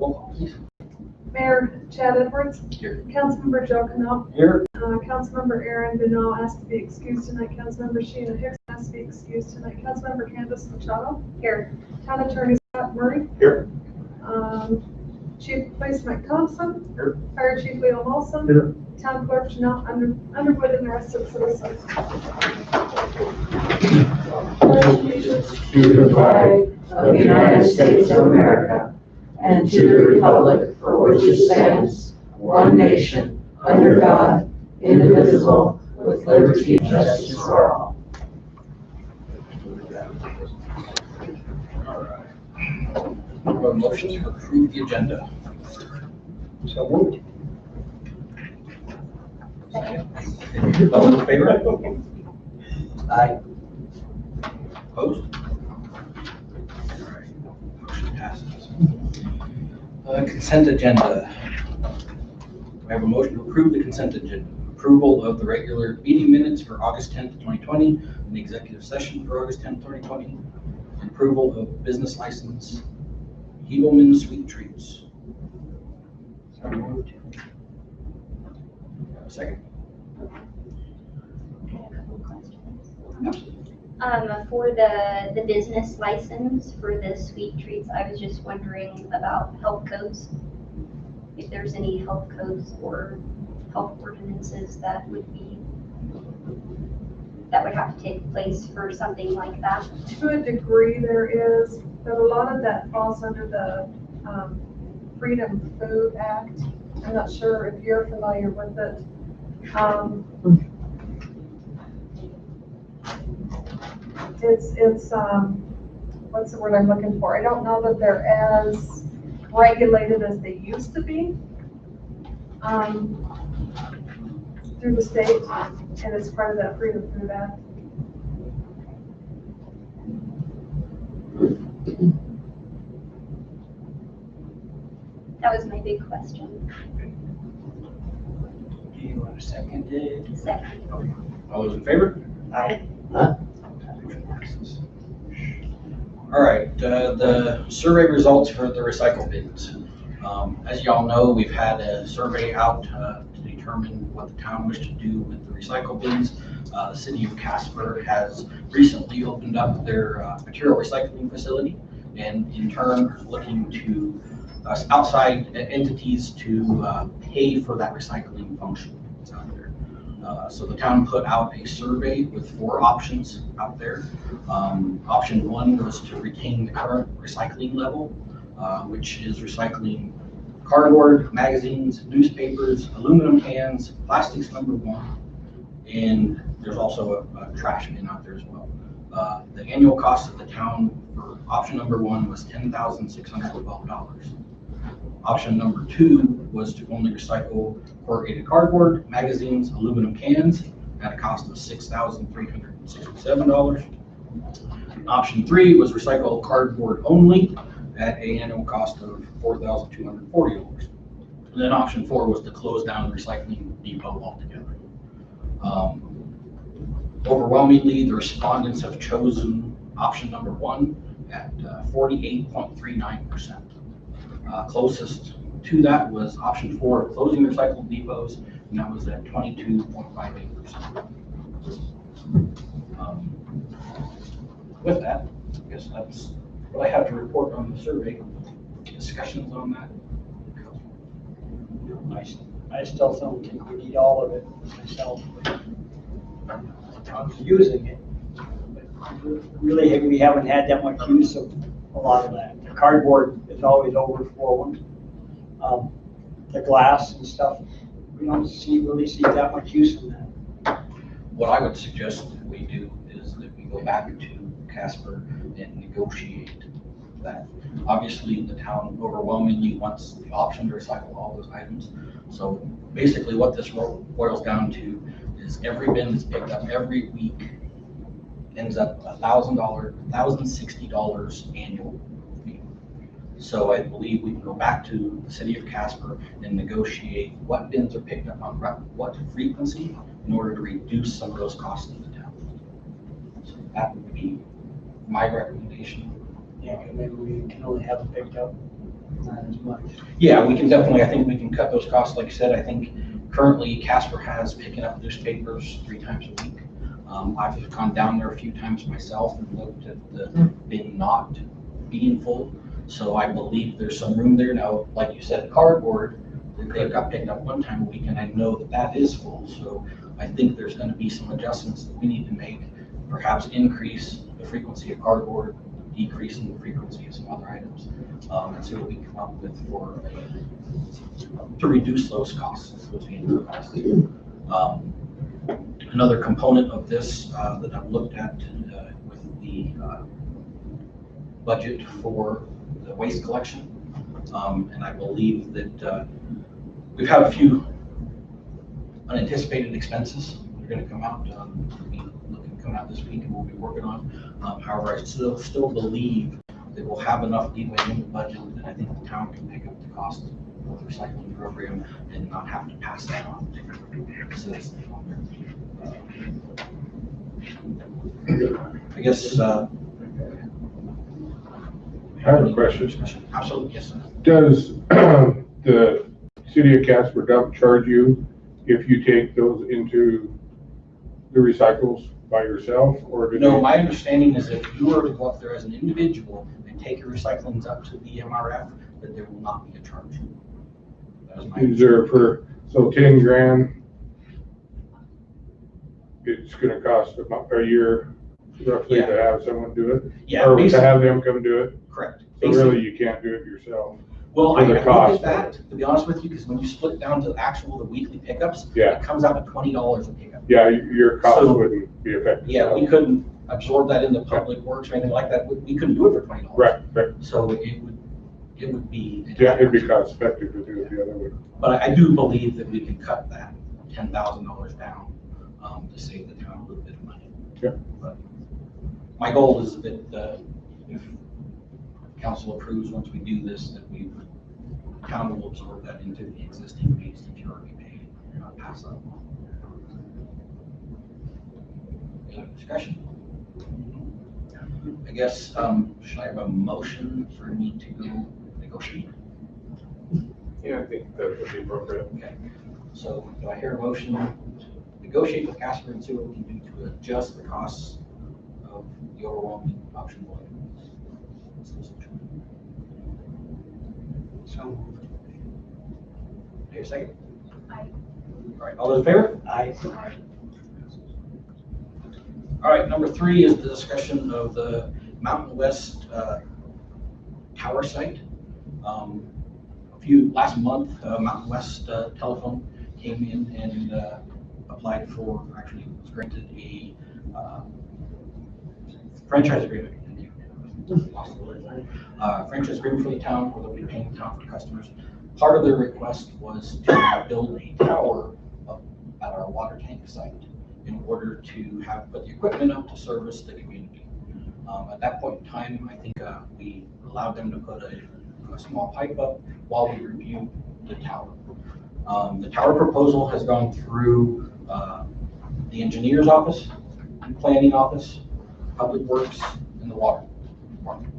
Roll call, please. Mayor Chad Edwards. Here. Councilmember Joe Canal. Here. Councilmember Aaron Benoit asked to be excused tonight. Councilmember Sheena Hicks asked to be excused tonight. Councilmember Candace Machado. Here. Town Attorney Scott Murray. Here. Chief of Police Mike Thompson. Here. Fire Chief Leo Molson. Here. Town Clerk Janelle Underwood and the rest of the citizens. To the flag of the United States of America and to the republic for which it stands, one nation, under God, indivisible, with liberty and justice for all. A motion to approve the agenda. So moved. All in favor? Aye. Opposed? All right, motion passes. Consent agenda. We have a motion to approve the consent agenda. Approval of the regular meeting minutes for August 10th, 2020, and the executive session for August 10th, 2020. And approval of business license, Hevelman Sweet Treats. So moved. Second. For the business license for the sweet treats, I was just wondering about health codes. If there's any health codes or health ordinances that would have to take place for something like that. To a degree there is, but a lot of that falls under the Freedom Food Act. I'm not sure if you're familiar with it. It's what's the word I'm looking for? I don't know that they're as regulated as they used to be through the state, and it's part of that Freedom Food Act. That was my big question. Do you want a second? Second. All those in favor? Aye. All right, the survey results for the recycle bins. As y'all know, we've had a survey out to determine what the town wished to do with the recycle bins. The city of Casper has recently opened up their material recycling facility, and in turn are looking to outside entities to pay for that recycling function that's out there. So the town put out a survey with 4 options out there. Option 1 was to retain the current recycling level, which is recycling cardboard, magazines, newspapers, aluminum cans, plastics number 1, and there's also a trash bin out there as well. The annual cost of the town for option number 1 was $10,612. Option number 2 was to only recycle corrugated cardboard, magazines, aluminum cans at a cost of $6,367. Option 3 was recycle cardboard only at an annual cost of $4,240. And then option 4 was to close down the recycling depot altogether. Overwhelmingly, the respondents have chosen option number 1 at 48.39%. Closest to that was option 4, closing recycled depots, and that was at 22.58%. With that, I guess that's what I have to report on the survey. Discussions on that? I still don't think we need all of it myself. I'm using it, but really we haven't had that much use of a lot of that. The cardboard is always overflowing. The glass and stuff, we don't really see that much use in that. What I would suggest that we do is that we go back to Casper and negotiate that. Obviously, the town overwhelmingly wants the option to recycle all those items. So basically what this boils down to is every bin that's picked up every week ends up $1,060 annual fee. So I believe we can go back to the city of Casper and negotiate what bins are picked up on what frequency in order to reduce some of those costs in the town. So that would be my recommendation. Yeah, maybe we can only have it picked up not as much. Yeah, we can definitely, I think we can cut those costs. Like I said, I think currently Casper has picking up newspapers 3 times a week. I've gone down there a few times myself and looked at the bin not being full. So I believe there's some room there. Now, like you said, cardboard, they've got picked up 1 time a week, and I know that that is full. So I think there's going to be some adjustments that we need to make, perhaps increase the frequency of cardboard, decreasing the frequency of some other items, and see what we can come up with for to reduce those costs, those annual costs. Another component of this that I've looked at with the budget for the waste collection, and I believe that we've had a few unanticipated expenses that are going to come out. Coming out this week, and we'll be working on. However, I still believe that we'll have enough leeway in the budget, and I think the town can pick up the cost of the recycling program and not have to pass that on to citizens. I guess. I have a question. Absolutely, yes, sir. Does the city of Casper dump charge you if you take those into the recycles by yourself, or do No, they? my understanding is that if you were to go up there as an individual and take your recyclings up to the MRF, that there will not be a charge. That is my Is there so 10 grand, it's gonna cost a year roughly to have someone do it? Yeah, Or to basically, have them come do it? correct. So Basically, really, you can't do it yourself? well, for I the look at cost that, to be honest with you, because when you split down to the weekly pickups, Yeah. it comes out to $20 a pickup. Yeah, your cost So- wouldn't be affected. Yeah, we couldn't absorb that into public works or anything like that. We couldn't do it for $20. Right, right. So it would be. Yeah, it'd be cost effective to do it the other way. But I do believe that we can cut that $10,000 down to save the town a little bit of money. Yeah. But my goal is that if council approves, once we do this, that the town will absorb that into the existing rates that you already paid, and not pass that along. Any other discussion? I guess, should I have a motion for me to go negotiate? Yeah, I think that would be appropriate. Okay, so do I hear a motion to negotiate with Casper and see what we can do to adjust the costs of the overwhelming option one? So, Here, a second. Aye. All right, all those in favor? All right, number 3 is the discussion of the Mountain West tower site. Last month, Mountain West Telephone came in and applied for, actually was granted a franchise agreement. Lost the word there. Franchise agreement for the town, where they'll be paying the town for customers. Part of their request was to build a tower up at our water tank site in order to put the equipment up to service the community. At that point in time, I think we allowed them to put a small pipe up while we reviewed the tower. The tower proposal has gone through the engineer's office, planning office, public works, and the water department.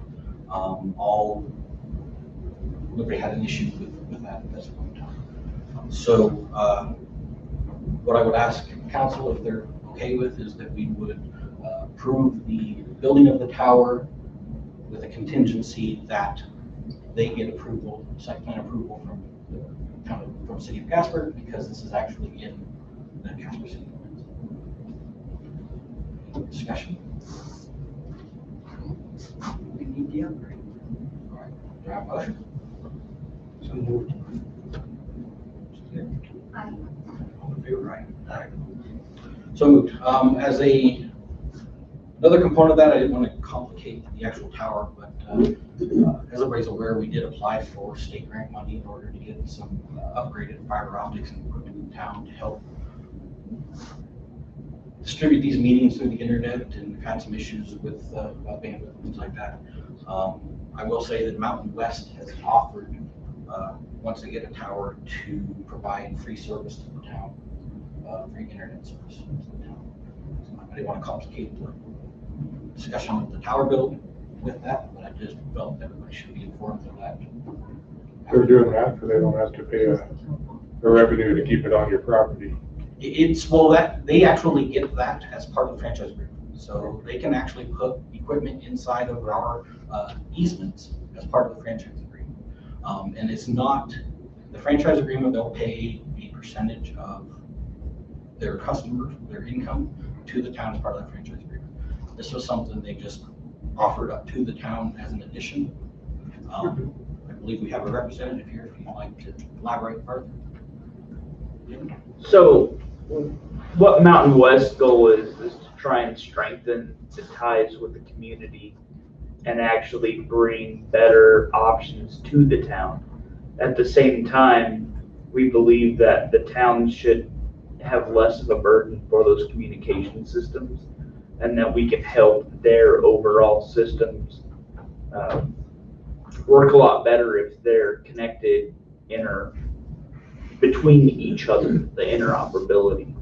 Nobody had an issue with that at this point in time. So what I would ask council, if they're okay with, is that we would approve the building of the tower with a contingency that they get approval, site plan approval from City of Casper, because this is actually in the Casper city limits. Discussion? we need the upgrade. All right, do I have a motion? So moved. Aye. All in favor, aye. So moved. As another component of that, I didn't want to complicate the actual tower, but as everybody's aware, we did apply for state grant money in order to get some upgraded fiber optics and equipment in town to help distribute these meetings through the internet, and we've had some issues with bandwidth and things like that. I will say that Mountain West has offered, once they get a tower, to provide free service to the town, free internet service to the town. So I didn't want to complicate the discussion of the tower build with that, but I just felt everybody should be informed of that They're doing that so they don't have to pay a revenue to keep it on your property. It's, well, that, they actually get that as part of the franchise agreement. So they can actually put equipment inside of our easements as part of the franchise agreement. And it's not, the franchise agreement, they'll pay a percentage of their customers, their income, to the town as part of that franchise agreement. This was something they just offered up to the town as an addition. I believe we have a representative here if you'd like to elaborate further. So what Mountain West goal is to try and strengthen the ties with the community and actually bring better options to the town. At the same time, we believe that the town should have less of a burden for those communication systems, and that we can help their overall systems work a lot better if they're connected between each other, the interoperability.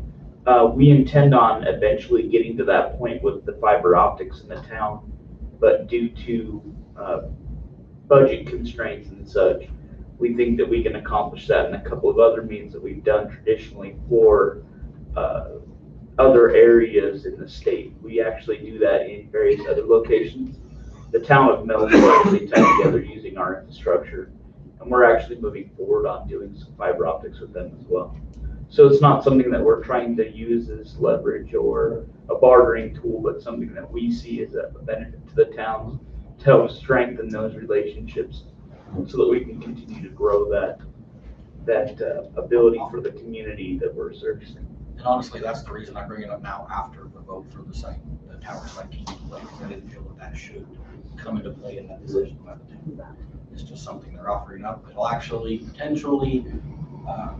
We intend on eventually getting to that point with the fiber optics in the town, but due to budget constraints and such, we think that we can accomplish that in a couple of other means that we've done traditionally for other areas in the state. We actually do that in various other locations. The town of Melville actually tied together using our infrastructure, and we're actually moving forward on doing some fiber optics with them as well. So it's not something that we're trying to use as leverage or a bartering tool, but something that we see as a benefit to the town to help strengthen those relationships so that we can continue to grow that ability for the community that we're servicing. And honestly, that's the reason I bring it up now after the vote for the site, the tower site came into play, because I didn't feel that should come into play in that decision by the town. It's just something they're offering up. It'll actually potentially,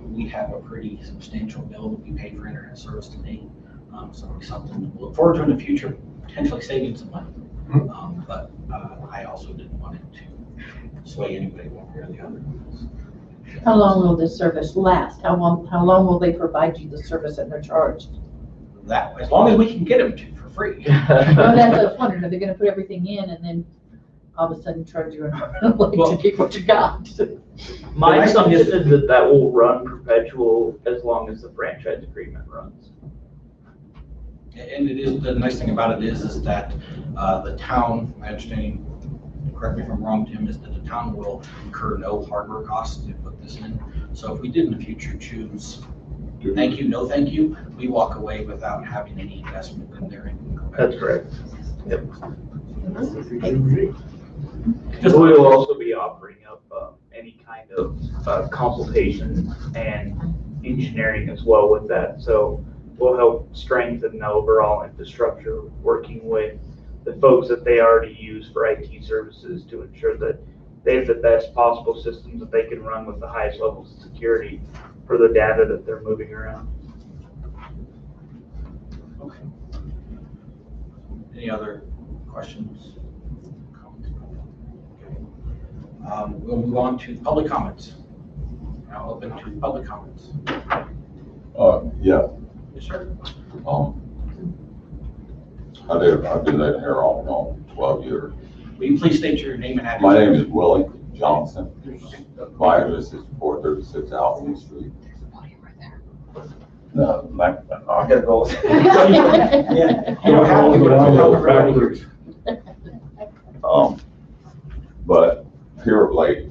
we have a pretty substantial bill that we pay for internet service today. So it'll be something to look forward to in the future, potentially saving some money. But I also didn't want it to sway anybody one way or the other. How long will this service last? How long will they provide you the service that they're charged? That, as long as we can get them to for free. Well, that's what I was wondering, are they gonna put everything in and then all of a sudden charge you an arm to keep what you got? My assumption is that will run perpetual as long as the franchise agreement runs. And it is, the nice thing about it is that the town, my understanding, correct me if I'm wrong, Tim, is that the town will incur no hardware costs to put this in. So if we did in the future choose, thank you, no thank you, we walk away without having any investment in there. And can go back. That's correct. Yep. Just We will also be offering up any kind of consultation and engineering as well with that. So we'll help strengthen the overall infrastructure, working with the folks that they already use for IT services to ensure that they have the best possible systems that they can run with the highest levels of security for the data that they're moving around. Okay. Any other questions? Okay. We'll move on to public comments. Now open to public comments. Yeah, Yes, sir. I've been living here all 12 years. Will you please state your name and address? My name is Willie Johnson. My address is 436 Alpine Street. No, I gotta go. Yeah. You don't have to go down the road. But here of late,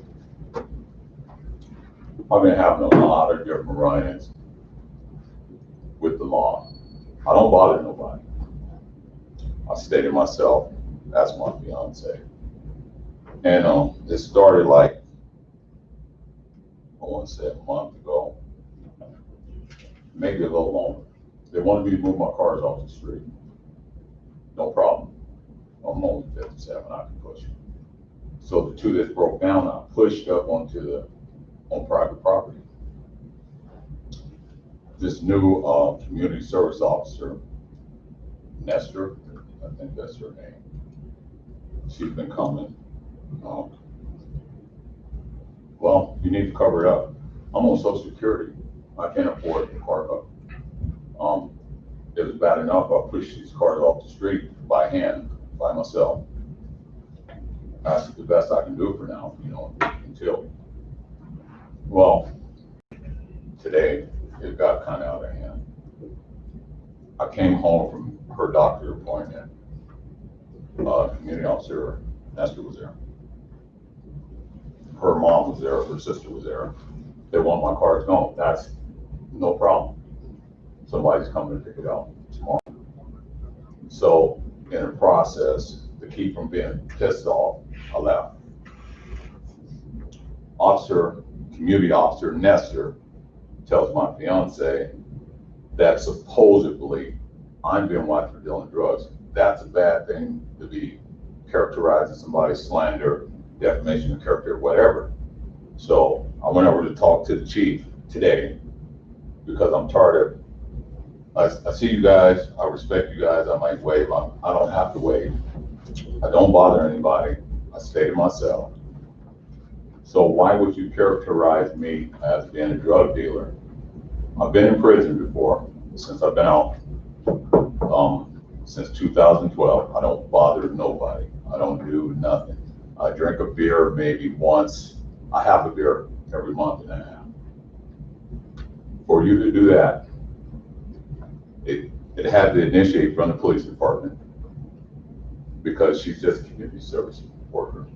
I've been having a lot of different run-ins with the law. I don't bother nobody. I stay to myself. That's my fiance. And it started like, I want to say a month ago, maybe a little longer. They wanted me to move my cars off the street. No problem. I'm only 57, I can push it. So the two that broke down, I pushed up on private property. This new community service officer, Nestor, I think that's her name. She's been coming. Well, you need to cover it up. I'm on Social Security. I can't afford to park up. It was bad enough. I pushed these cars off the street by hand, by myself. That's the best I can do for now, until Well, today, it got kind of out of hand. I came home from her doctor appointment. Community officer Nestor was there. Her mom was there, her sister was there. They want my cards gone. That's no problem. Somebody's coming to pick it up tomorrow. So in the process, to keep from being pissed off, I left. Community officer Nestor tells my fiance that supposedly I'm being watched for dealing drugs. That's a bad thing to be characterized as somebody's slander, defamation of character, whatever. So I went over to talk to the chief today because I'm tired of, I see you guys, I respect you guys, I might wave, I don't have to wave. I don't bother anybody, I stay to myself. So why would you characterize me as being a drug dealer? I've been in prison before, since I've been out, since 2012. I don't bother nobody. I don't do nothing. I drink a beer maybe once. I have a beer every month and a half. For you to do that, it had to initiate from the police department because she's just a community service worker.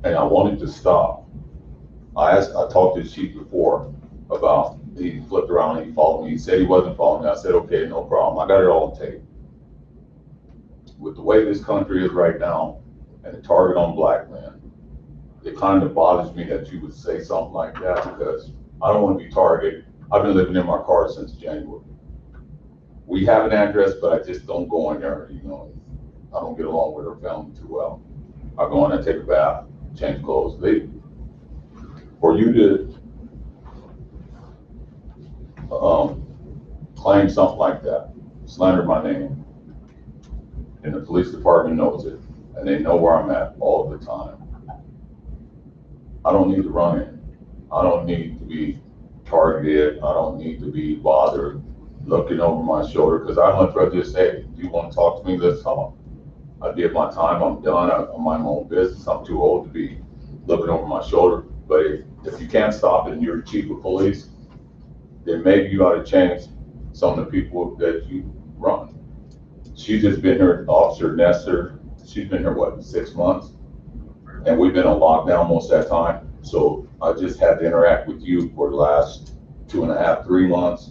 And I wanted to stop. I talked to the chief before about, he flipped around and he followed me. He said he wasn't following me. I said, okay, no problem. I got it all on tape. With the way this country is right now and the target on black men, it kind of bothers me that you would say something like that because I don't want to be targeted. I've been living in my car since January. We have an address, but I just don't go in there, you know. I don't get along with her family too well. I go in there, take a bath, change clothes, leave. For you to claim something like that, slander my name, and the police department knows it, and they know where I'm at all the time. I don't need to run in. I don't need to be targeted. I don't need to be bothered looking over my shoulder, because I much rather just say, do you want to talk to me? Let's talk. I did my time, I'm done, I'm my own business. I'm too old to be looking over my shoulder. But if you can't stop it and you're the chief of police, then maybe you ought to change some of the people that you run. She's just been here, Officer Nestor, she's been here, what, 6 months? And we've been on lockdown most of that time. So I just had to interact with you for the last 2.5, 3 months.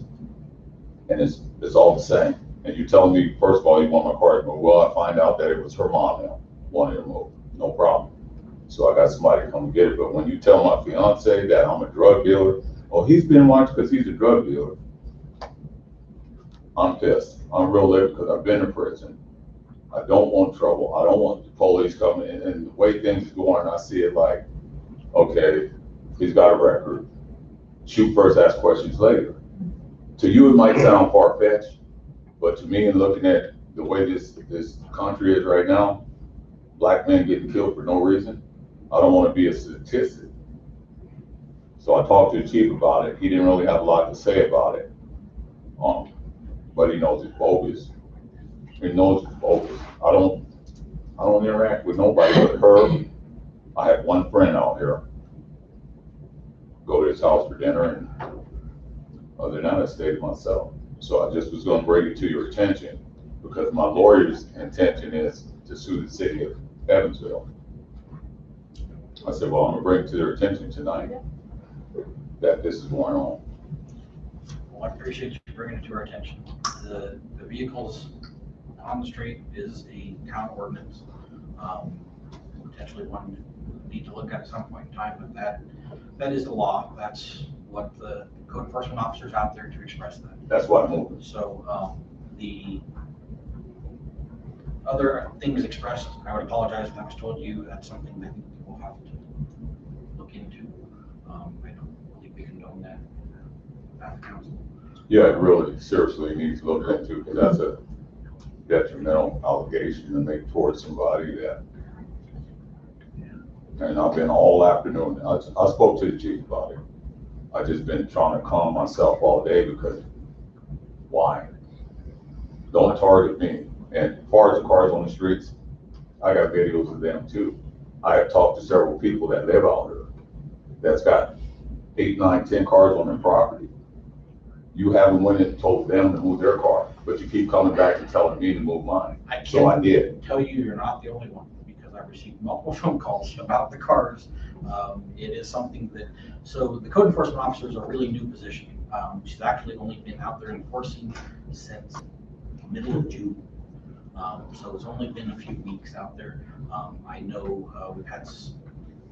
And it's all the same. And you're telling me, first of all, you want my card removed. Well, I find out that it was her mom now, wanted it removed. No problem. So I got somebody to come and get it. But when you tell my fiance that I'm a drug dealer, oh, he's been watched because he's a drug dealer, I'm pissed. I'm real livid because I've been to prison. I don't want trouble. I don't want the police coming in. And the way things are going, I see it like, okay, he's got a record. Shoot first, ask questions later. To you, it might sound far-fetched, but to me, in looking at the way this country is right now, black men getting killed for no reason, I don't want to be a statistic. So I talked to the chief about it. He didn't really have a lot to say about it, but he knows it's bogus. He knows it's bogus. I don't interact with nobody but her. I have one friend out here. Go to his house for dinner, and other than that, I stay to myself. So I just was going to bring it to your attention because my lawyer's intention is to sue the city of Evansville. I said, well, I'm going to bring it to their attention tonight that this is going on. Well, I appreciate you bringing it to our attention. The vehicles on the street is a town ordinance. Potentially one we need to look at some point in time, but that is the law. That's what the code enforcement officer's out there to express that. That's why I'm moving. So the other things expressed, I would apologize if I was told you that's something that we'll have to look into. I don't believe we condone that at the council. Yeah, it really seriously needs to look into because that's a detrimental allegation to make towards somebody that. And I've been all afternoon. I spoke to the chief about it. I just been trying to calm myself all day because why? Don't target me. And as far as the cars on the streets, I got videos of them too. I have talked to several people that live out here. that's got 8, 9, 10 cars on their property. You haven't went and told them to move their car, but you keep coming back and telling me to move mine. So I did. Tell you, you're not the only one, because I received multiple phone calls about the cars. It is something that, so the code enforcement officer is a really new position. She's actually only been out there enforcing since the middle of June. So it's only been a few weeks out there. I know we've had,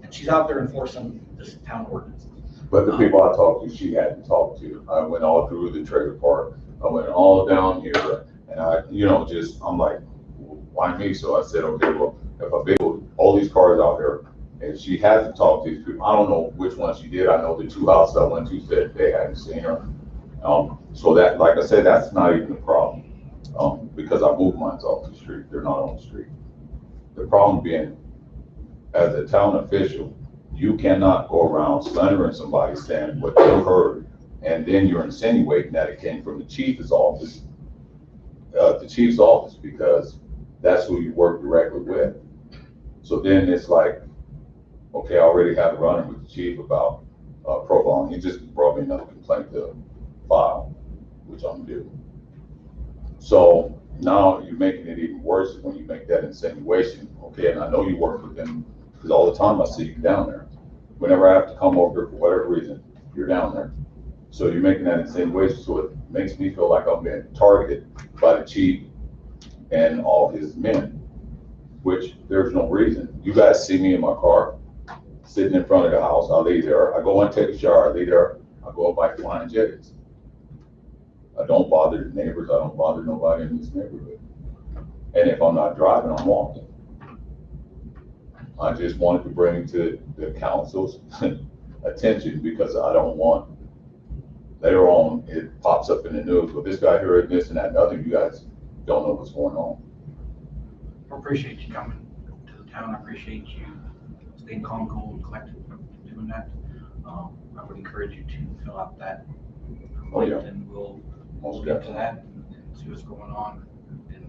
and she's out there enforcing this town ordinance. But the people I talked to, she hadn't talked to. I went all through the trailer park. I went all down here, and I'm like, why me? So I said, okay, well, if I build all these cars out here, and she hasn't talked to these people, I don't know which one she did. I know the 2 houses I went to said they hadn't seen her. So that, like I said, that's not even a problem, because I moved mine off the street. They're not on the street. The problem being, as a town official, you cannot go around slandering somebody saying what you heard, and then you're insinuating that it came from the chief's office, because that's who you work directly with. So then it's like, okay, I already had a run-in with the chief about profiling. He just brought me another complaint to file, which I'm doing. So now you're making it even worse when you make that insinuation. Okay, and I know you work with them, because all the time I see you down there. Whenever I have to come over for whatever reason, you're down there. So you're making that insinuation, so it makes me feel like I'm being targeted by the chief and all his men, which there's no reason. You guys see me in my car, sitting in front of the house, I lay there, I go and take a shower, I lay there, I go up by flying jetties. I don't bother the neighbors, I don't bother nobody in this neighborhood. And if I'm not driving, I'm walking. I just wanted to bring it to the council's attention, because I don't want, later on, it pops up in the news, well, this guy here and this and that and other, you guys don't know what's going on. I appreciate you coming to the town. I appreciate you staying calm, cool, and collected and doing that. I would encourage you to fill out that complaint, yeah. and we'll Most get to definitely. that and see what's going on, and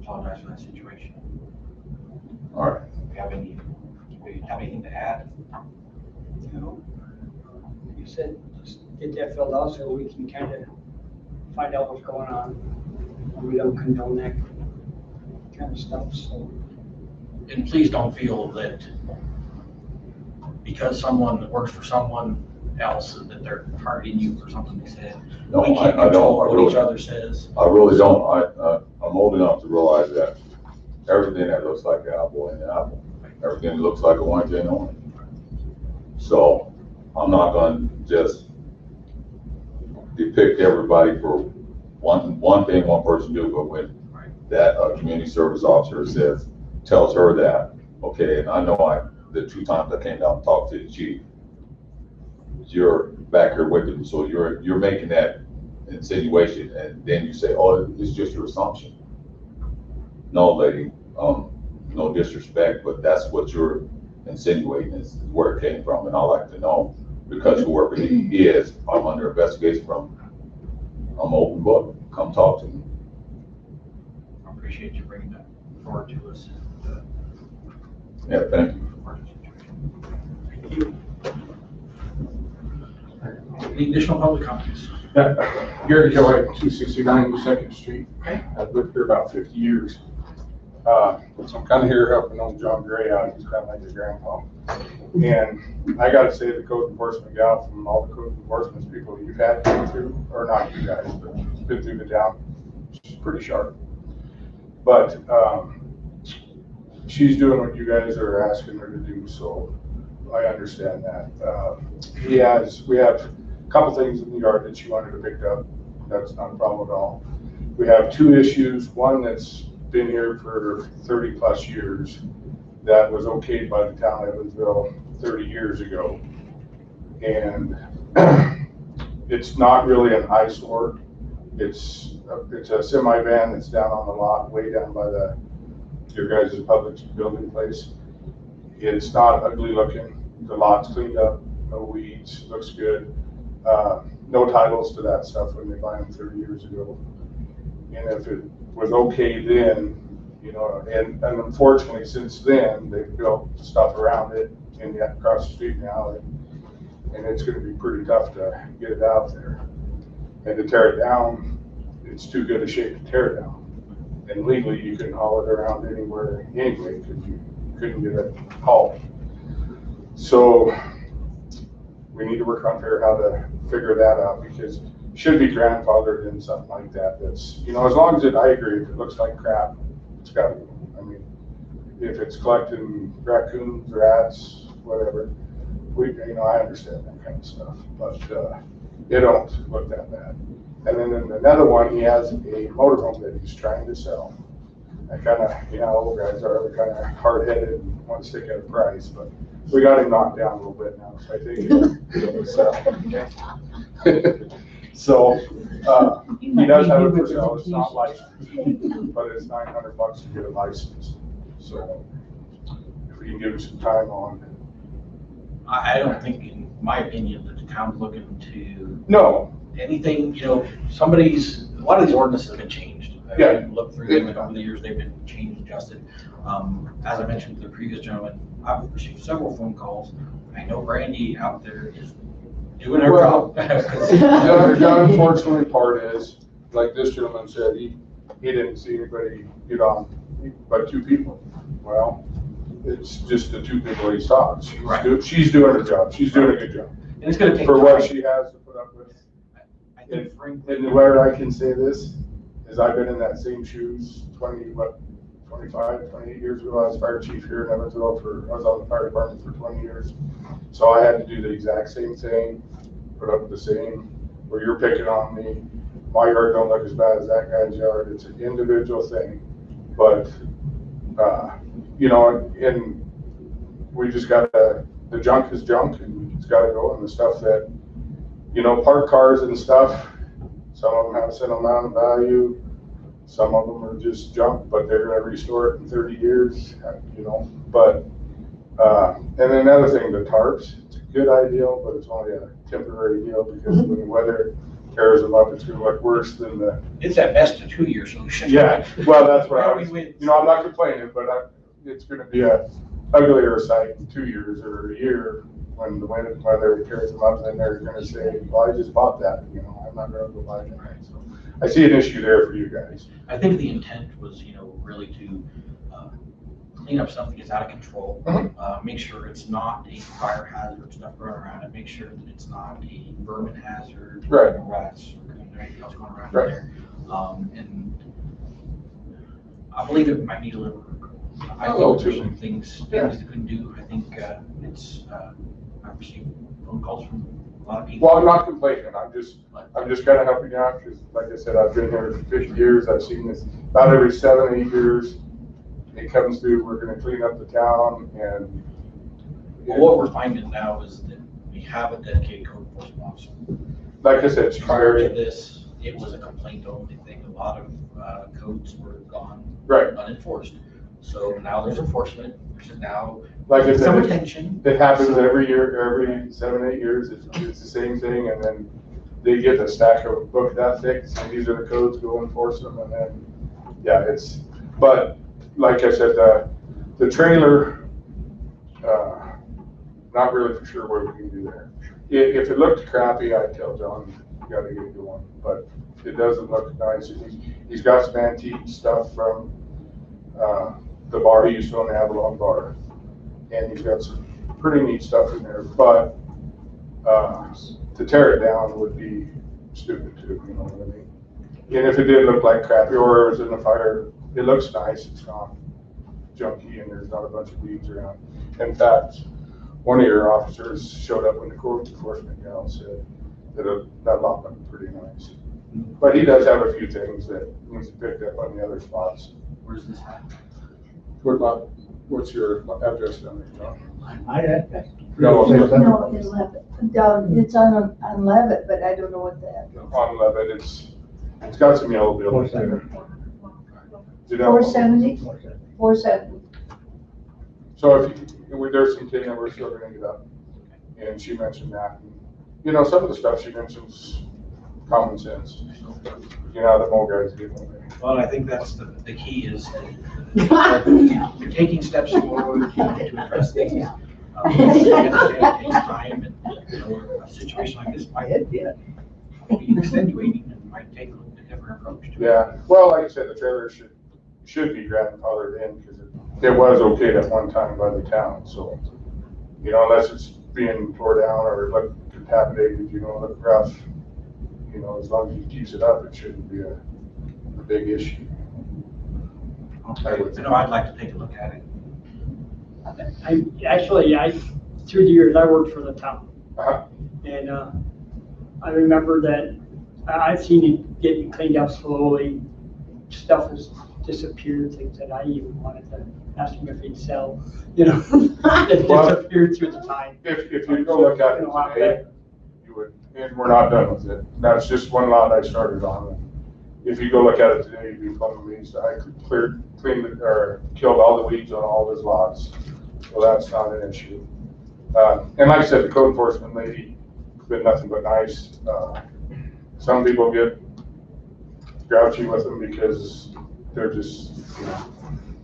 apologize for that situation. All right. Do you have anything to add? You know, like you said, just get that filled out so we can kind of find out what's going on. And we don't condone that kind of stuff, so. And please don't feel that because someone works for someone else that they're targeting you for something they said. No, We can't I control don't. what each other says. I really don't. I'm old enough to realize that everything that looks like an apple ain't an apple. Everything that looks like an orange ain't orange. So I'm not gonna just depict everybody for one thing one person do, but when that community service officer tells her that, okay, and I know the 2 times I came down and talked to the chief, you're back here with him, so you're making that insinuation, and then you say, oh, it's just your assumption. No, lady, no disrespect, but that's what you're insinuating is where it came from, and I like to know, because whoever he is, I'm under investigation from, I'm open book, come talk to me. I appreciate you bringing that forward to us. Yeah, thank you. Thank you. Any additional public comments? Gary Kelly, 269 2nd Street. I've lived here about 50 years. So I'm kind of here helping old John Gray out. He's kind of like his grandpa. And I got to say, the code enforcement gal from all the code enforcement people you've had come through, or not you guys, but been through the town, she's pretty sharp. But she's doing what you guys are asking her to do, so I understand that. We have a couple things in the yard that she wanted to pick up. That's not a problem at all. We have 2 issues. One that's been here for 30 plus years that was okayed by the town of Evansville 30 years ago. And it's not really an eyesore. It's a semi van that's down on the lot, way down by your guys' public building place. It's not ugly looking. The lot's cleaned up, no weeds, looks good. No titles to that stuff when they buy them 30 years ago. And if it was okay then, you know, and unfortunately since then, they've built stuff around it, across the street now, and it's gonna be pretty tough to get it out there. And to tear it down, it's too good a shape to tear it down. And legally, you couldn't haul it around anywhere anyway, because you couldn't get it hauled. So we need to work on how to figure that out, because it should be grandfathered in something like that. That's, you know, as long as I agree, if it looks like crap, it's gotta go. I mean, if it's collecting raccoons, rats, whatever, I understand that kind of stuff, but, it don't look that bad. And then in another one, he has a motorhome that he's trying to sell. I kinda, old guys are kinda hard-headed and want to stick at a price, but we got him knocked down a little bit now, so I think he'll sell. So, he does have it for sale, it's not licensed, but it's $900 to get a license. So, if we can give him some time on. I don't think, in my opinion, that the town's looking to No, anything, a lot of these ordinances have been changed. Yeah. Look through them, and over the years, they've been changed, adjusted. As I mentioned to the previous gentleman, I've received several phone calls. I know Brandy out there is doing her job. the unfortunate part is, like this gentleman said, he didn't see anybody get on but 2 people. Well, it's just the 2 people he saw. She's doing her job. She's doing a good job. And it's gonna take For what time. she has to put up with. I think frankly, And where I can say this is I've been in that same shoes 25, 28 years ago. I was fire chief here in Evansville I was on the fire department for 20 years. So I had to do the exact same thing, put up with the same, where you're picking on me. My yard don't look as bad as that guy's yard. It's an individual thing. But, and we just gotta, the junk is junk and it's gotta go, and the stuff that, parked cars and stuff, some of them have sentimental value, some of them are just junk, but they're gonna restore it in 30 years, but, and then another thing, the tarps, it's a good idea, but it's only a temporary deal, because when the weather tears them up, it's gonna look worse than the. it's at best a 2-year solution. Yeah, well, that's what I was, Well, I'm not complaining, but it's gonna be a uglier sight in 2 years or a year when the weather tears them up, and then they're gonna say, well, I just bought that, I'm not gonna go buy it. So I see an issue there for you guys. I think the intent was, really to clean up something that's out of control. Make sure it's not a fire hazard, stuff running around, and make sure that it's not a vermin hazard. Right. Rats, or anything else going around Right. there. And I believe it might need a little. I A little think there's too. some things that you can do. I think I've received phone calls from a lot of people. Well, I'm not complaining, I'm just kind of helping you out, because like I said, I've been here for 50 years, I've seen this about every 7, 8 years. It comes through, we're gonna clean up the town, and. Well, what we're finding now is that we have a dedicated code enforcement officer. Like I said, it's Prior to very, this, it was a complaint only thing. A lot of codes were gone right, unenforced. So now there's enforcement, there's now like I some said, attention. it happens every year, every 7, 8 years, it's the same thing, and then they get a stack of a book that thick, and these are the codes, go enforce them, and then, yeah, but, like I said, the trailer, not really for sure what we can do there. If it looked crappy, I'd tell John, you gotta get a good one, but it doesn't look nice. He's got some antique stuff from, the bar he used to own, the Avalon Bar, and he's got some pretty neat stuff in there, but, to tear it down would be stupid too, you know what I mean? And if it did look like crappy, or it was in the fire, it looks nice, it's not junky, and there's not a bunch of weeds around. In fact, one of your officers showed up when the code enforcement gal said that lot looked pretty nice. But he does have a few things that needs to be picked up on the other spots. Where's this at? What's your address down there, John? No, it's Levitt. It's on Levitt, but I don't know what the address. On Levitt, it's got some yellow buildings there. You know, 470? 470. so there's some thing that we're still gonna get up, and she mentioned that. Some of the stuff she mentions common sense. The old guys get away. Well, I think that's the key is that you're taking steps forward to address things. I understand it takes time, and, you know, a situation like this might be extenuating and might take a little bit different approach to it. Yeah, well, like I said, the trailer should be grandfathered in because it was okayed at one time by the town, so, you know, unless it's being tore down or look contaminated, you know, look rough, you know, as long as he keeps it up, it shouldn't be a big issue. I know I'd like to take a look at it. Through the years, I worked for the town. Uh-huh. And I remember that I've seen it getting cleaned up slowly. Stuff has disappeared, things that I even wanted to ask him if he'd sell, you know, it Well, disappeared through the time. If you go look at it today, you would, and we're not done with it. That's just one lot I started on. If you go look at it today, you'd be plumb amazed. I cleaned or killed all the weeds on all those lots. So that's not an issue. And like I said, the code enforcement lady has been nothing but nice. Some people get grouchy with them because they're just, you know,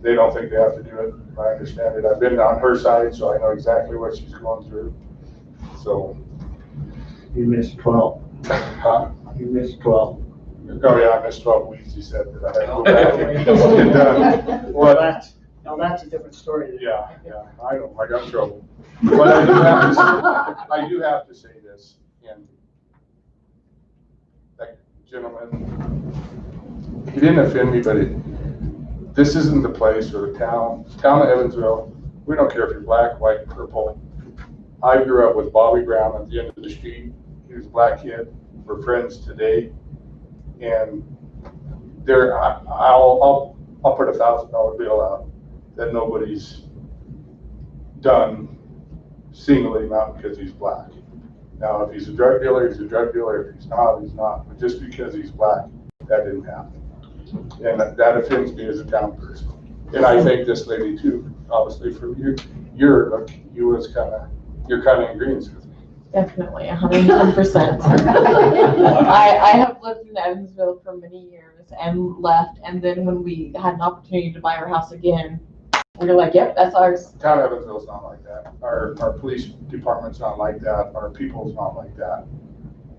they don't think they have to do it. I understand it. I've been on her side, so I know exactly what she's going through. So. You missed 12. Huh? You missed 12. Oh, yeah, I missed 12 weeks, he said, that I had to go back and get done. Well, But, that's a different story. yeah, I know, I got in trouble. But I do have to say this, and that gentleman, he didn't offend me, but this isn't the place or the town of Evansville. We don't care if you're black, white, purple. I grew up with Bobby Brown at the end of the street. He was a black kid. We're friends today. And there, I'll put $1,000 bill out that nobody's done singling him out because he's black. Now, if he's a drug dealer, he's a drug dealer. If he's not, he's not. But just because he's black, that didn't happen. And that offends me as a town person. And I think this lady too, obviously from your look, you're kind of in agreement with me. Definitely, 110%. I have lived in Evansville for many years and left, and then when we had an opportunity to buy our house again, we were like, yep, that's ours. Town of Evansville's not like that. Our police department's not like that. Our people's not like that.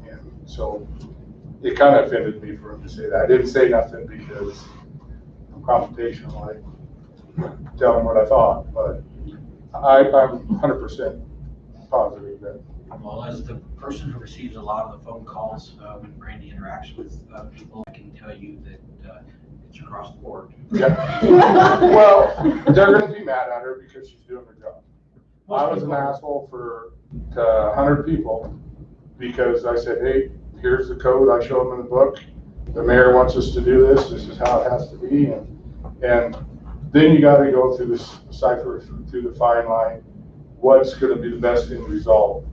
And so it kind of offended me for him to say that. I didn't say nothing because I'm confrontational. I tell him what I thought, but I'm 100% positive that. Well, as the person who receives a lot of the phone calls when Brandy interacts with people, I can tell you that it's across the board. Yeah. Well, they're going to be mad at her because she's doing her job. I was an asshole to 100 people because I said, hey, here's the code. I show them in the book. The mayor wants us to do this. This is how it has to be. And then you got to go through this cipher, through the fine line. What's going to be the best end result?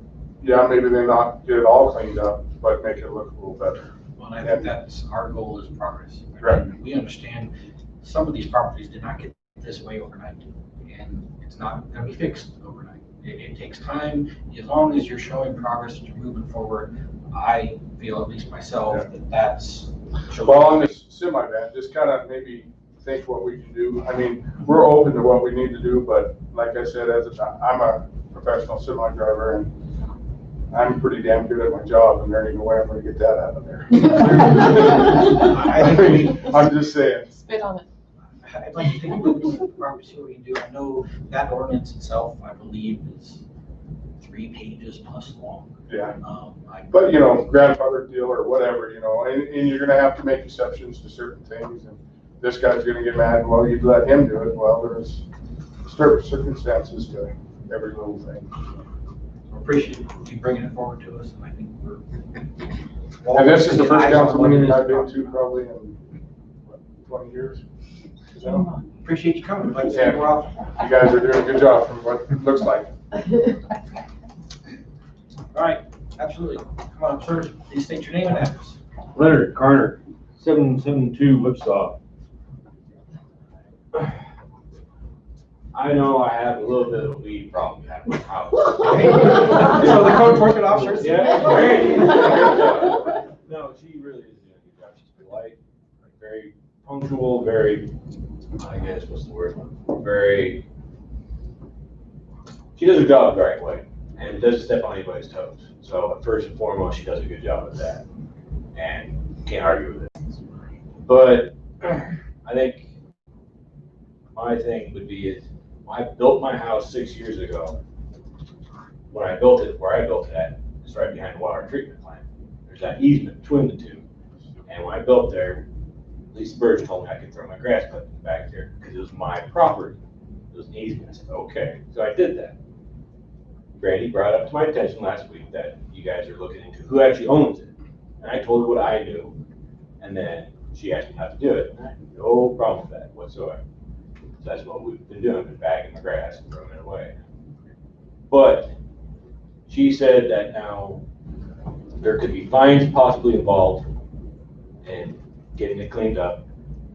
Yeah, maybe they not get it all cleaned up, but make it look a little better. Well, I think that's our goal is progress. Right. We understand some of these properties did not get this way overnight, and it's not going to be fixed overnight. It takes time. As long as you're showing progress and you're moving forward, I feel, at least myself, that that's. Well, on this semi-van, just kind of maybe think what we can do. I mean, we're open to what we need to do, but like I said, I'm a professional semi-driver, and I'm pretty damn good at my job, and there ain't no way I'm gonna get that out of there. I'm just saying. Spit on it. I'd like to take a look at the property, see what we can do. I know that ordinance itself, I believe, is 3 pages plus long. Yeah. I- But, you know, grandfather deal or whatever, you know, and you're gonna have to make exceptions to certain things, and this guy's gonna get mad, well, you'd let him do it. Well, there's circumstances to every little thing. Appreciate you bringing it forward to us, and I think we're. And this is the first council meeting I've been to probably in, what, 20 years? So, Appreciate you coming, like I said, we're off. you guys are doing a good job from what it looks like. All right, absolutely. Come on, sir, please state your name and address. Leonard Carner, 772 Whipsaw. I know I have a little bit of a weed problem at my house. So the code enforcement officer? Yeah, great. No, she really is doing a good job. She's polite, very punctual, very, I guess, what's the word? Very, she does her job the right way and doesn't step on anybody's toes. So first and foremost, she does a good job at that, and can't argue with it. But I think my thing would be is, I built my house 6 years ago. When I built it, where I built it at, it's right behind the water treatment plant. There's that easement between the two. And when I built there, at least Burge told me I could throw my grass clippings back there because it was my property. It was an easement. I said, okay, so I did that. Brandy brought up to my attention last week that you guys are looking into who actually owns it. And I told her what I knew, and then she asked me how to do it. And I had no problem with that whatsoever. So that's what we've been doing, been bagging the grass and throwing it away. But she said that now there could be fines possibly involved in getting it cleaned up,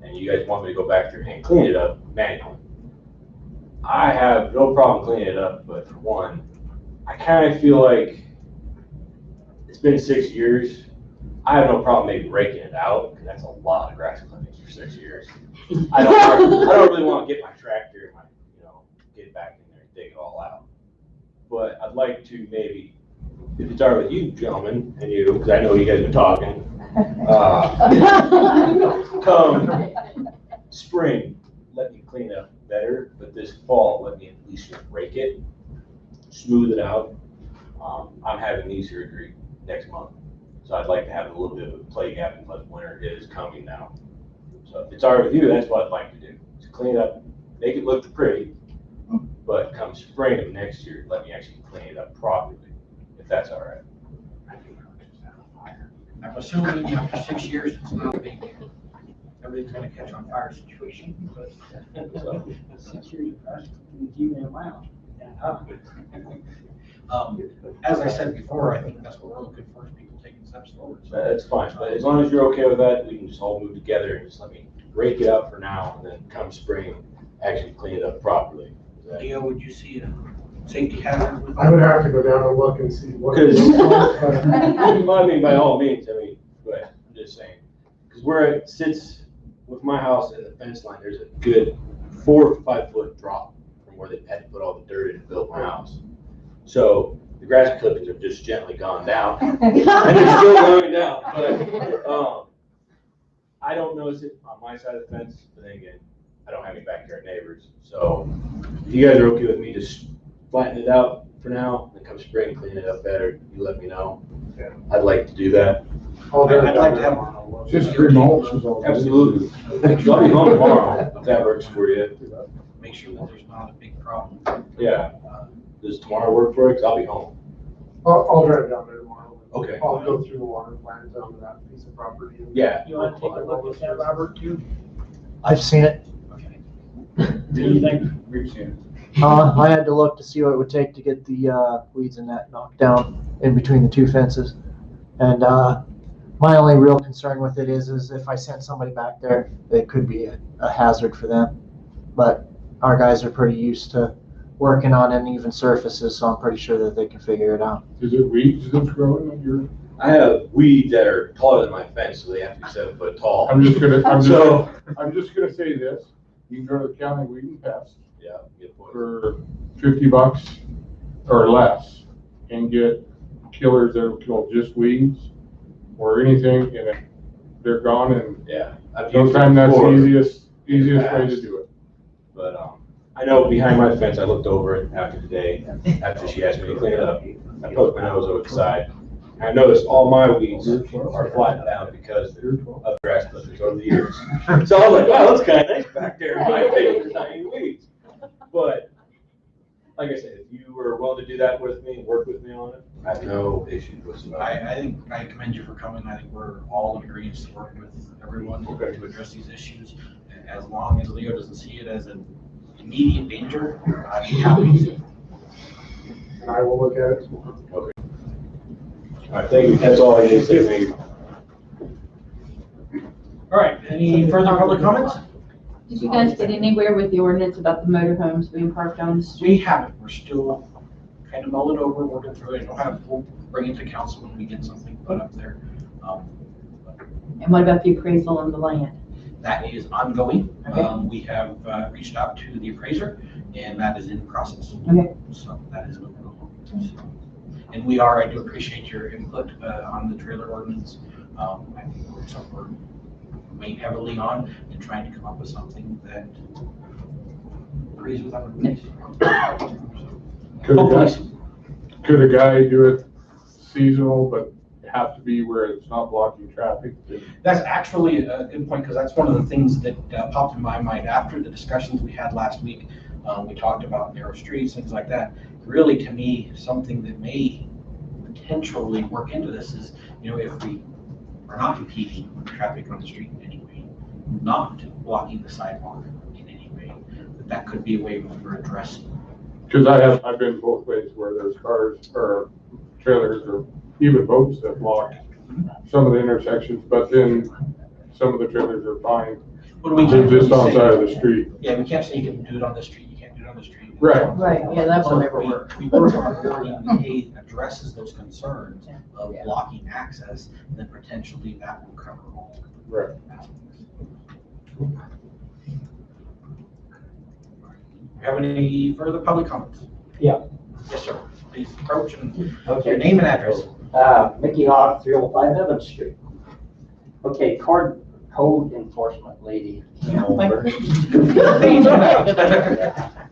and you guys want me to go back there and clean it up manually. I have no problem cleaning it up, but for one, I kind of feel like it's been 6 years. I have no problem maybe raking it out, because that's a lot of grass clippings for 6 years. I don't really want to get my tractor and my, get back in there and dig it all out. But I'd like to maybe, if it's all right with you gentlemen, and you, because I know you guys are talking, come spring, let me clean it up better, but this fall, let me at least rake it, smooth it out. I'm having knee surgery next month, so I'd like to have a little bit of a play gap until winter is coming now. So if it's all right with you, that's what I'd like to do, is clean it up, make it look pretty, but come spring of next year, let me actually clean it up properly, if that's all right. I'm assuming after 6 years, it's not a big deal. Everything's gonna catch on fire situation, but. So, 6 years of grass clippings, even a mile. As I said before, I think that's what we're looking for, is people taking steps forward. So that's fine, but as long as you're okay with that, we can just all move together and just let me rake it out for now, and then come spring, actually clean it up properly. Leo, would you see a safety hazard with I would that? have to go down and look and see what. Because, I mean, by all means, but I'm just saying, because where it sits with my house and the fence line, there's a good 4 or 5 foot drop from where they had to put all the dirt in to build my house. So the grass clippings have just gently gone down, and they're still going down, but, I don't notice it on my side of the fence, but then again, I don't have any backyard neighbors, so if you guys are okay with me just flatten it out for now, and come spring, clean it up better, you let me know. I'd like to do that. I'd like to have. Just remote is all. Absolutely. I'll be home tomorrow, if that works for you. Make sure that there's not a big problem. Yeah. Does tomorrow work for you? Because I'll be home. I'll drive down there tomorrow. Okay. I'll go through the water plant down to that piece of property. Yeah. You want to take a look at that, Robert, too? I've seen it. Okay. What do you think? We've seen it. I had to look to see what it would take to get the weeds and that knocked down in between the two fences. And my only real concern with it is if I sent somebody back there, it could be a hazard for them. But our guys are pretty used to working on uneven surfaces, so I'm pretty sure that they can figure it out. Is it weeds that's growing on your? I have weeds that are taller than my fence, so they have to be 7 foot tall. I'm just gonna So- say this, you can go to the county weed and pest Yeah, good point. for $50 or less and get killers that'll kill just weeds or anything, and they're gone, and Yeah. I've used sometimes it that's the before, easiest way to do it. But, I know behind my fence, I looked over it after today, after she asked me to clean it up. I poked my nose over the side. I noticed all my weeds are flattened down because of grass clippings over the years. So I was like, wow, that's kind of nice back there, in my opinion, there's not any weeds. But, like I said, if you were willing to do that with me, work with me on it, I have no issues whatsoever. I think I commend you for coming. I think we're all in agreement to work with everyone to address these issues. As long as Leo doesn't see it as an immediate danger, I'd be happy to. And I will look at it. Okay. All right, thank you, that's all I need to say, thank you. All right, any further public comments? Did you guys get anywhere with the ordinance about the motorhomes being parked on the street? We haven't. We're still kind of mulling over, working through it. We'll bring it to council when we get something put up there. And what about the appraisal on the land? That is ongoing. Okay. We have reached out to the appraiser, and that is in process. Okay. So that is moving along. So, and I do appreciate your input on the trailer ordinance. I think we're something we're weighing heavily on and trying to come up with something that agrees with our needs. Could a guy do it seasonal, but have to be where it's not blocking traffic? That's actually a good point, because that's one of the things that popped in my mind after the discussions we had last week. We talked about narrow streets, things like that. Really, to me, something that may potentially work into this is, if we are not impeding traffic on the street in any way, not blocking the sidewalk in any way, that could be a way for addressing. Because I've been both ways where there's cars or trailers or even boats that block some of the intersections, but then some of the trailers are fine. What do we They're just on say? side of the street. Yeah, we can't say you can do it on the street, you can't do it on the street. Right. Right, yeah, that's will never work. We work on a wording that addresses those concerns of blocking access, and then potentially that will cover all. Right. Have any further public comments? Yeah. Yes, sir. Please approach and your Okay. name and address. Mickey Hawk, 305 Evans Street. Okay, code enforcement lady came over.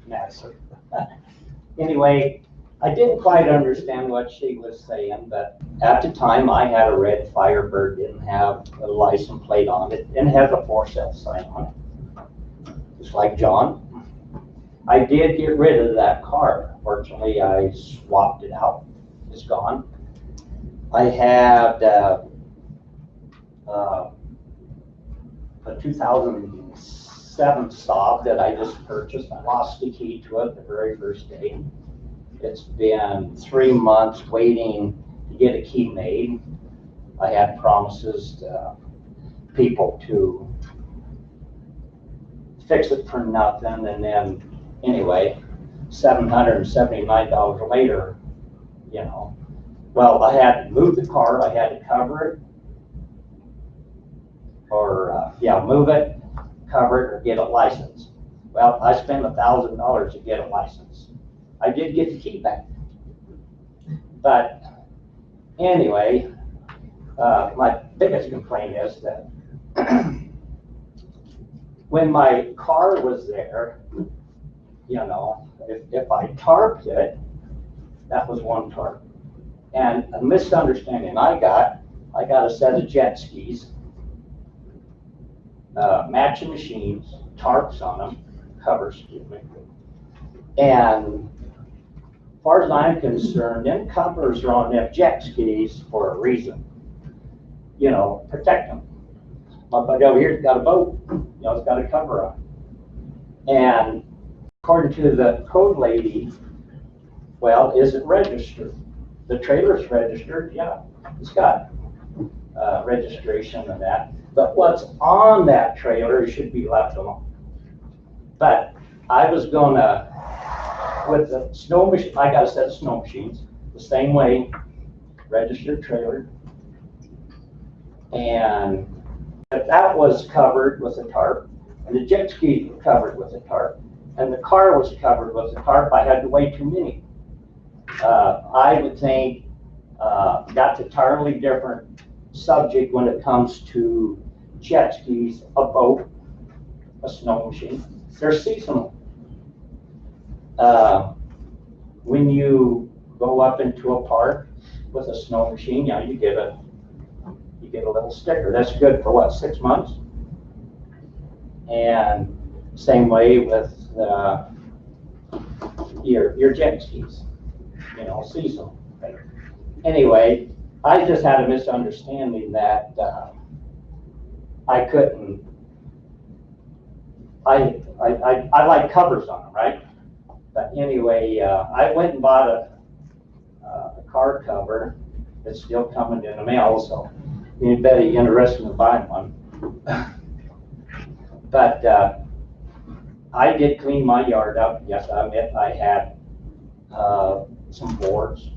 Madison. Anyway, I didn't quite understand what she was saying, but at the time I had a red Firebird, didn't have a license plate on it, and has a for sale sign on it. Just like John. I did get rid of that car. Fortunately, I swapped it out. It's gone. I had a 2007 Saab that I just purchased. I lost the key to it the very first day. It's been 3 months waiting to get a key made. I had promises to people to fix it for nothing, and then anyway, $779 later, well, I had to move the car, I had to cover it, or, move it, cover it, or get a license. Well, I spent $1,000 to get a license. I did get the key back. But anyway, my biggest complaint is that when my car was there, if I tarped it, that was one tarp. And a misunderstanding I got a set of jet skis, matching machines, tarps on them, covers, excuse me. And as far as I'm concerned, them covers are on them jet skis for a reason. Protect them. My buddy over here's got a boat, it's got a cover on. And according to the code lady, well, is it registered? The trailer's registered, yeah, it's got registration and that. But what's on that trailer should be left alone. But I was gonna, with the snow machine, I got a set of snow machines, the same way, registered trailer. And if that was covered with a tarp, and the jet skis were covered with a tarp, and the car was covered with a tarp, I had to weigh too many. I would think that's a entirely different subject when it comes to jet skis, a boat, a snow machine. They're seasonal. When you go up into a park with a snow machine, you get a little sticker. That's good for what, 6 months? And same way with your jet skis, seasonal. Anyway, I just had a misunderstanding that I couldn't. I like covers on them, right? But anyway, I went and bought a car cover. It's still coming in the mail, so anybody interested in buying one. But I did clean my yard up. Yes, I admit I had some boards.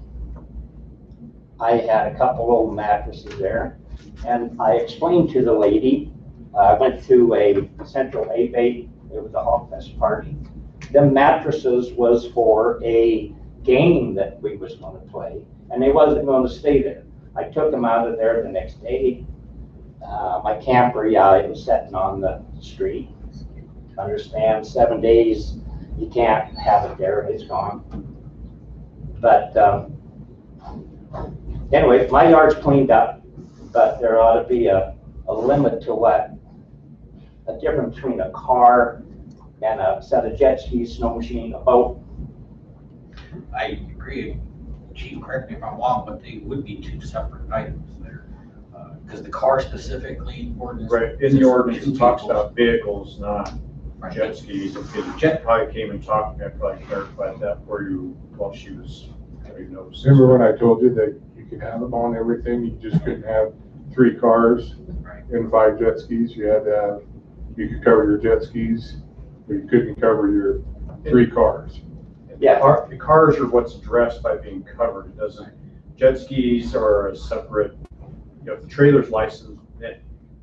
I had a couple old mattresses there, and I explained to the lady. I went to a Central A-Bait. It was a Hog Fest party, the mattresses was for a game that we was gonna play, and they wasn't gonna stay there. I took them out of there the next day. My camper, yeah, it was sitting on the street. Understand, 7 days, you can't have it there, it's gone. But, anyway, my yard's cleaned up, but there ought to be a limit to what, a difference between a car and a set of jet skis, snow machine, a boat. I agree. Chief, correct me if I'm wrong, but they would be two separate items there. Because the car specifically ordinance. Right, in the ordinance, it talks about vehicles, not Right. jet skis. If Jet probably came and talked to me, I probably clarified that for you while she was having notes. Remember when I told you that you could have them on everything, you just couldn't have 3 cars Right. and 5 jet skis, you had to have, you could cover your jet skis, but you couldn't cover your 3 cars. Yeah. The cars are what's addressed by being covered. It doesn't, jet skis are a separate, if the trailer's licensed, then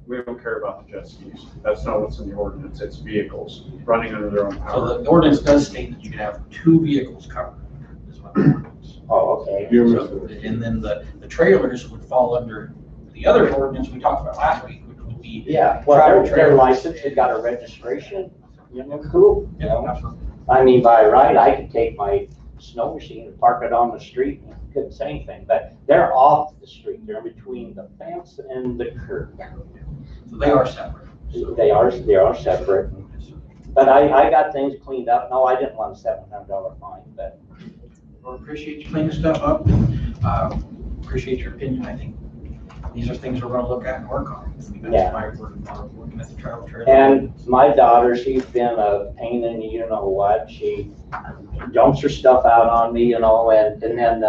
we don't care about the jet skis. That's not what's in the ordinance. It's vehicles running under their own So power. the ordinance does state that you can have 2 vehicles covered, is what the ordinance. Oh, okay. You So, understand? and then the trailers would fall under the other ordinance we talked about last week, which would be. Yeah, well, they're licensed, they got a registration, you know, cool, you know. Absolutely. I mean, by right, I could take my snow machine and park it on the street and couldn't say anything, but they're off the street, they're between the fence and the curb. So they are separate. They are separate, but I got things cleaned up. No, I didn't want a $700 fine, but Well, appreciate you cleaning stuff up. Appreciate your opinion. I think these are things we're gonna look at and work on. Yeah. That's why we're looking at the travel trailer. and my daughter, she's been a pain in the you know what. She dumps her stuff out on me, you know, and then,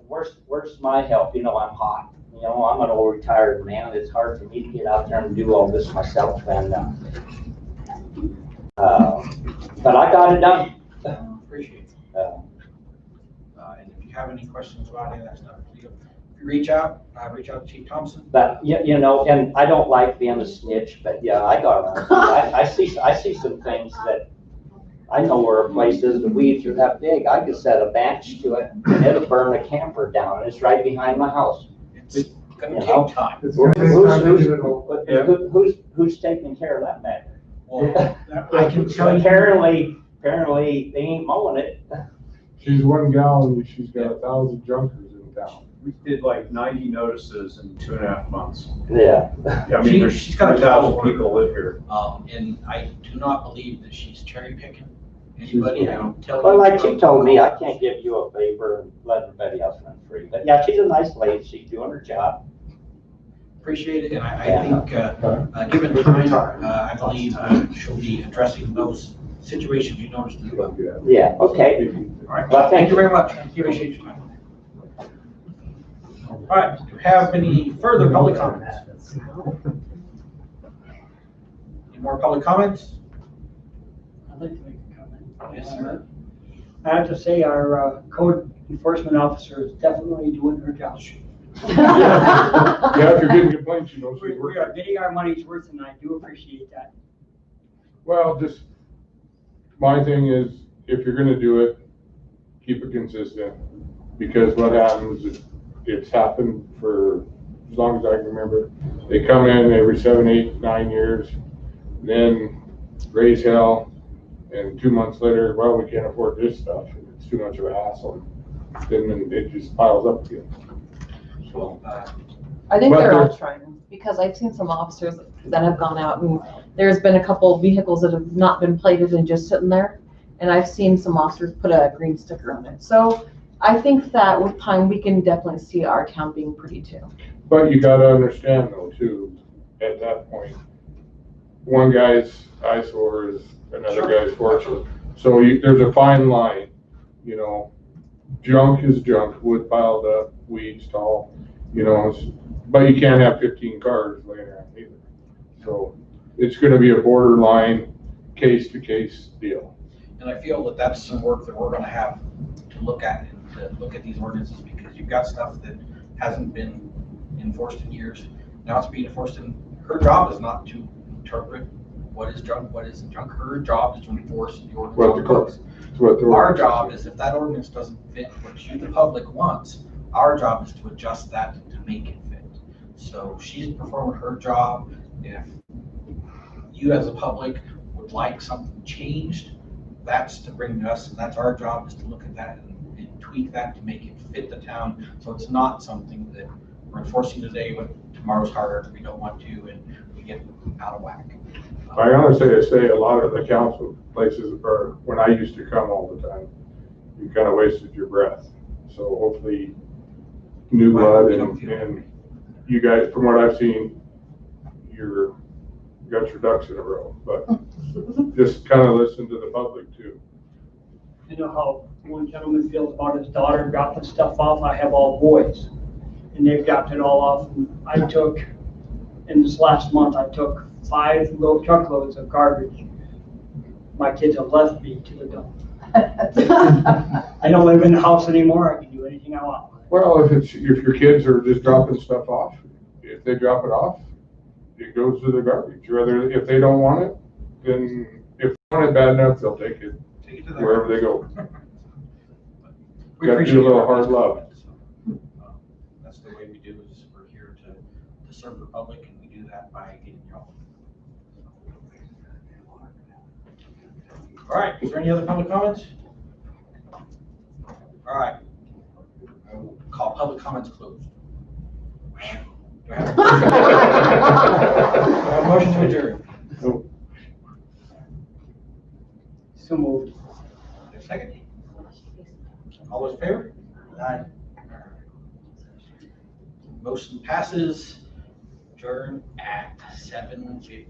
where's my help? You know, I'm hot. You know, I'm an old retired man. It's hard for me to get out there and do all this myself, and, but I got it done. Appreciate it. And if you have any questions about any of that stuff, if you reach out to Chief Thompson. But, you know, and I don't like being a snitch, but yeah, I see some things that, I know where a place is, the weeds are that big, I could set a bench to it, and it'll burn the camper down, and it's right behind my house. It's gonna You know? take time. It's gonna take time to get it all. Who's taking care of that matter? Well, I can tell you. Apparently, they ain't mowing it. She's one gal and she's got 1,000 junkers in town. We did like 90 notices in 2.5 months. Yeah. I mean, there's She's got a 2,000 people live here. And I do not believe that she's cherry picking anybody. I don't tell you. Well, like she told me, I can't give you a favor and let everybody else run free. But yeah, she's a nice lady, she's doing her job. Appreciate it, and I think, given time, I believe she'll be addressing those situations you noticed as well. Yeah, okay. All right, Well, thank you very much. Appreciate your time. All right, do you have any further public comments? Any more public comments? I'd like to make a comment. Yes, sir. I have to say, our code enforcement officer is definitely doing her job. Yeah, if you're getting complaints, you know, she's We working. are getting our money's worth, and I do appreciate that. Well, just, my thing is, if you're gonna do it, keep it consistent. Because what happens is, it's happened for as long as I can remember. They come in every 7, 8, 9 years, then raise hell, and 2 months later, well, we can't afford this stuff, it's too much of a hassle. Then it just piles up again. So, I think But they're all there's- trying, because I've seen some officers that have gone out, and there's been a couple of vehicles that have not been plated and just sitting there. And I've seen some officers put a green sticker on it. So I think that with time, we can definitely see our town being pretty too. But you gotta understand though, too, at that point, one guy's eyesore is another guy's fortune. So there's a fine line, you know, junk is junk, wood piled up, weeds tall, you know, but you can't have 15 cars laying around either. So it's gonna be a borderline, case-to-case deal. And I feel that that's some work that we're gonna have to look at, and to look at these ordinances, because you've got stuff that hasn't been enforced in years. Now it's being enforced, and her job is not to interpret what is drunk, what isn't drunk. Her job is to enforce the ordinance. What on the drugs. What the Our ordinance job says. is if that ordinance doesn't fit what you, the public, wants, our job is to adjust that to make it fit. So she's performing her job. If you as a public would like something changed, that's to bring to us, and that's our job, is to look at that and tweak that to make it fit the town. So it's not something that we're enforcing today, but tomorrow's harder, we don't want to, and we get out of whack. I honestly say a lot of the council places, or when I used to come all the time, you kind of wasted your breath. So hopefully new blood and you guys, from what I've seen, you got your ducks in a row, but just kind of listen to the public too. You know how one gentleman feels about his daughter dropping stuff off. I have all boys, and they've dropped it all off. And I took, in this last month, I took 5 little truckloads of garbage. My kids have left me to the dump. I don't live in the house anymore. I can do anything I want. Well, if your kids are just dropping stuff off, if they drop it off, it goes to the garbage. Whether, if they don't want it, then if they want it bad enough, they'll take it wherever they go. We Got to appreciate do a little your hard love. That's the way we do it, is we're here to serve the public, and we do that by getting y'all. All right, is there any other public comments? All right. I will call public comments closed. Do I have a motion to adjourn? So moved. Second? All those in favor? Aye. Motion passes. Adjourn at 7:50.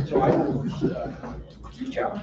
So I will reach out.